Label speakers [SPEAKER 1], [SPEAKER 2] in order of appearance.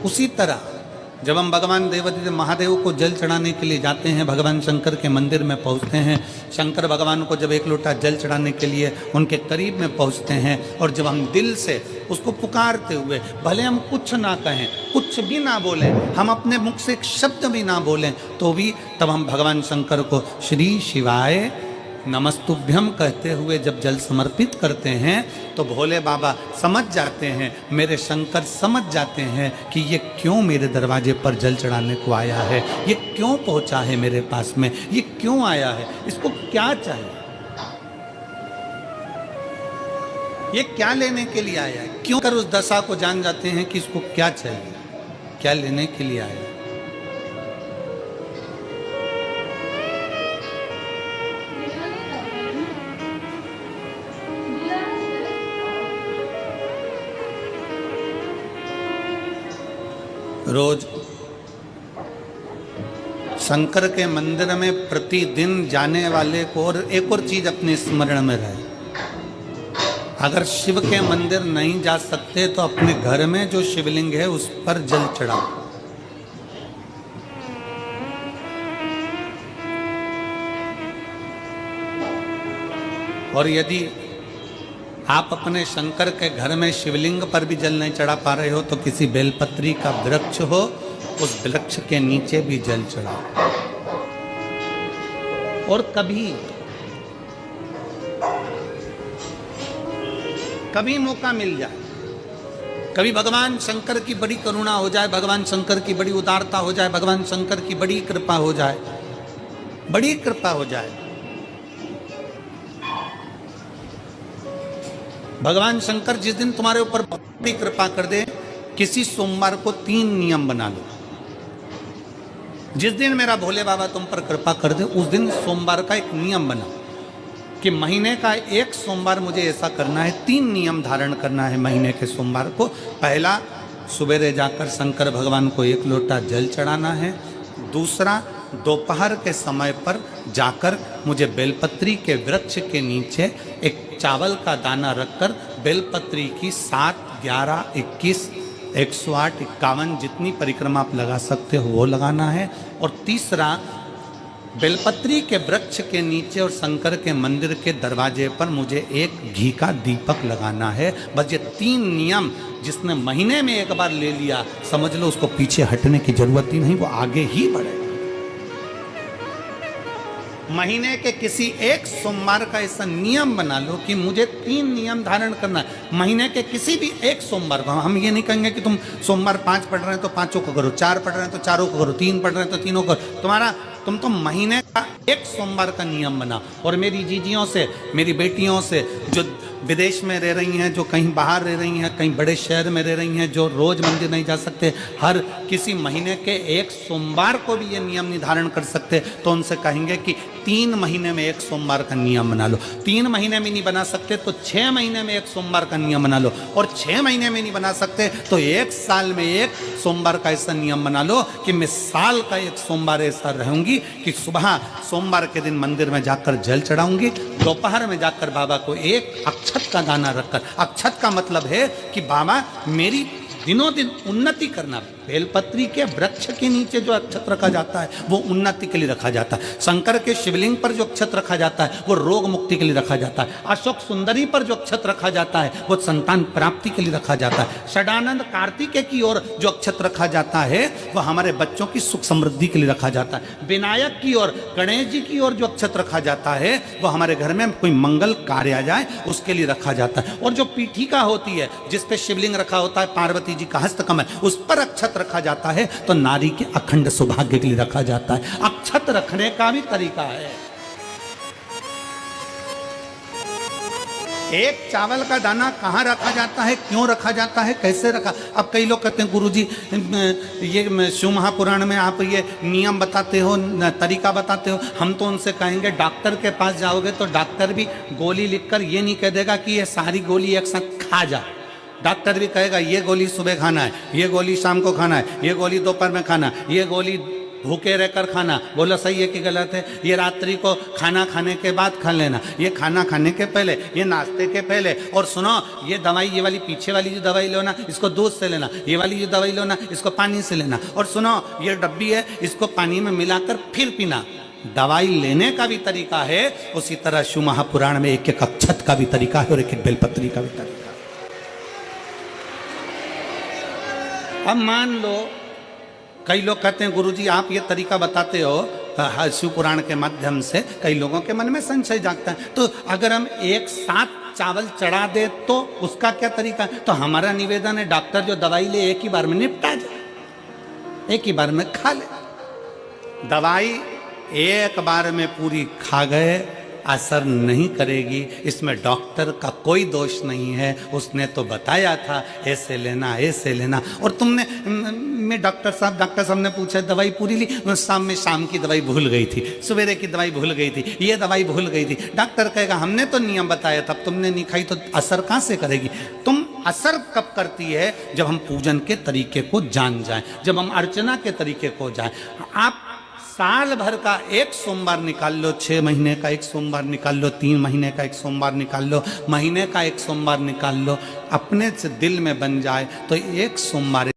[SPEAKER 1] उसी तरह जब हम भगवान देवादिदेव महादेव को जल चढ़ाने के लिए जाते हैं, भगवान शंकर के मंदिर में पहुंचते हैं, शंकर भगवान को जब एक लोटा जल चढ़ाने के लिए उनके करीब में पहुंचते हैं और जब हम दिल से उसको पुकारते हुए, भले हम कुछ ना कहें, कुछ भी ना बोलें, हम अपने मुख से एक शब्द भी ना बोलें, तो भी तब हम भगवान शंकर को श्री शिवाय नमस्तुभ्यम कहते हुए जब जल समर्पित करते हैं तो भोले बाबा समझ जाते हैं, मेरे शंकर समझ जाते हैं कि ये क्यों मेरे दरवाजे पर जल चढ़ाने को आया है, ये क्यों पहुंचा है मेरे पास में, ये क्यों आया है, इसको क्या चाहिए, ये क्या लेने के लिए आया है, क्यों कर उस दशा को जान जाते हैं कि इसको क्या चाहिए, क्या लेने के लिए आया है। रोज शंकर के मंदिर में प्रतिदिन जाने वाले को और एक और चीज अपने स्मरण में रहे, अगर शिव के मंदिर नहीं जा सकते तो अपने घर में जो शिवलिंग है उस पर जल चढ़ाओ। और यदि आप अपने शंकर के घर में शिवलिंग पर भी जल नहीं चढ़ा पा रहे हो तो किसी बेलपत्री का वृक्ष हो, उस वृक्ष के नीचे भी जल चढ़ाओ। और कभी मौका मिल जाए, कभी भगवान शंकर की बड़ी करुणा हो जाए, भगवान शंकर की बड़ी उदारता हो जाए, भगवान शंकर की बड़ी कृपा हो जाए, बड़ी कृपा हो जाए, भगवान शंकर जिस दिन तुम्हारे ऊपर बड़ी कृपा कर दे, किसी सोमवार को 3 नियम बना लो। जिस दिन मेरा भोले बाबा तुम पर कृपा कर दे उस दिन सोमवार का एक नियम बना कि महीने का एक सोमवार मुझे ऐसा करना है, 3 नियम धारण करना है महीने के सोमवार को। पहला, सुबेरे जाकर शंकर भगवान को 1 लोटा जल चढ़ाना है। दूसरा, दोपहर के समय पर जाकर मुझे बेलपत्री के वृक्ष के नीचे एक चावल का दाना रखकर बेलपत्री की 7, 11, 21, 108, 51 जितनी परिक्रमा आप लगा सकते हो वो लगाना है। और तीसरा, बेलपत्री के वृक्ष के नीचे और शंकर के मंदिर के दरवाजे पर मुझे एक घी का दीपक लगाना है। बस ये 3 नियम जिसने महीने में एक बार ले लिया, समझ लो उसको पीछे हटने की जरूरत ही नहीं, वो आगे ही बढ़ेगा। महीने के किसी एक सोमवार का ऐसा नियम बना लो कि मुझे 3 नियम धारण करना है महीने के किसी भी एक सोमवार को। हम ये नहीं कहेंगे कि तुम सोमवार 5 पढ़ रहे हैं तो 5 को करो, 4 पढ़ रहे हैं तो 4 को करो, 3 पढ़ रहे हैं तो 3 को करो। तुम तो महीने का एक सोमवार का नियम बना। और मेरी जीजियों से, मेरी बेटियों से जो विदेश में रह रही हैं, जो कहीं बाहर रह रही हैं, कहीं बड़े शहर में रह रही हैं, जो रोज मंदिर नहीं जा सकते, हर किसी महीने के एक सोमवार को भी ये नियम निर्धारण कर सकते, तो उनसे कहेंगे कि 3 महीने में एक सोमवार का नियम बना लो। 3 महीने में नहीं बना सकते तो 6 महीने में एक सोमवार का नियम बना लो। और 6 महीने में नहीं बना सकते तो 1 साल में एक सोमवार का ऐसा नियम बना लो कि मैं साल का एक सोमवार ऐसा रहूंगी कि सुबह सोमवार के दिन मंदिर में जाकर जल चढ़ाऊंगी, दोपहर में जाकर बाबा को एक अक्षत का दाना रखकर, अक्षत का मतलब है कि बाबा मेरी दिनों दिन उन्नति करना। बेलपत्री के वृक्ष के नीचे जो अक्षत रखा जाता है वो उन्नति के लिए रखा जाता है। शंकर के शिवलिंग पर जो अक्षत रखा जाता है वो रोग मुक्ति के लिए रखा जाता है। अशोक सुंदरी पर जो अक्षत रखा जाता है वो संतान प्राप्ति के लिए रखा जाता है। षडानंद कार्तिकेय की ओर जो अक्षत रखा जाता है वो हमारे बच्चों की सुख समृद्धि के लिए रखा जाता है। विनायक की ओर, गणेश जी की ओर जो अक्षत रखा जाता है वो हमारे घर में कोई मंगल कार्य आ जाए उसके लिए रखा जाता है। और जो पीठिका होती है जिसपे शिवलिंग रखा होता है, पार्वती जी का हस्तकमल, उस पर अक्षत रखा जाता है तो नारी के अखंड सौभाग्य के लिए रखा जाता है। अक्षत रखने का भी तरीका है। एक चावल का दाना कहाँ रखा जाता है, क्यों रखा जाता है, कैसे रखा। अब कई लोग कहते हैं गुरुजी ये शिव महापुराण में आप ये नियम बताते हो, तरीका बताते हो। हम तो उनसे कहेंगे डॉक्टर के पास जाओगे तो डॉक्टर भी गोली लिखकर ये नहीं कह देगा कि ये सारी गोली एक साथ खा जा। डॉक्टर भी कहेगा ये गोली सुबह खाना है, ये गोली शाम को खाना है, ये गोली दोपहर में खाना है, ये गोली भूखे रहकर खाना, बोलो सही है कि गलत है? ये रात्रि को खाना खाने के बाद खा लेना, ये खाना खाने के पहले, ये नाश्ते के पहले। और सुनो, ये दवाई, ये वाली पीछे वाली जो दवाई लो ना, इसको दूध से लेना, ये वाली जो दवाई लो ना, इसको पानी से लेना। और सुनो, ये डब्बी है, इसको पानी में मिलाकर फिर पीना। दवाई लेने का भी तरीका है, उसी तरह शिव महापुराण में एक एक अक्षत का भी तरीका है और एक एक बेलपत्री का भी तरीका है। अब मान लो कई लोग कहते हैं गुरुजी आप ये तरीका बताते हो शिव पुराण के माध्यम से, कई लोगों के मन में संशय जागता है, तो अगर हम एक साथ चावल चढ़ा दे तो उसका क्या तरीका है? तो हमारा निवेदन है डॉक्टर जो दवाई ले एक ही बार में निपटा जाए, एक ही बार में खा ले। दवाई एक बार में पूरी खा गए असर नहीं करेगी, इसमें डॉक्टर का कोई दोष नहीं है, उसने तो बताया था ऐसे लेना ऐसे लेना। और तुमने मैं डॉक्टर साहब ने पूछा दवाई पूरी ली, शाम की दवाई भूल गई थी, सवेरे की दवाई भूल गई थी, ये दवाई भूल गई थी। डॉक्टर कहेगा हमने तो नियम बताया था, तुमने नहीं खाई तो असर कहाँ से करेगी? तुम असर कब करती है? जब हम पूजन के तरीके को जान जाएं, जब हम अर्चना के तरीके को जाएं। आप साल भर का एक सोमवार निकाल लो, 6 महीने का एक सोमवार निकाल लो, 3 महीने का एक सोमवार निकाल लो, महीने का एक सोमवार निकाल लो, अपने से दिल में बन जाए तो एक सोमवार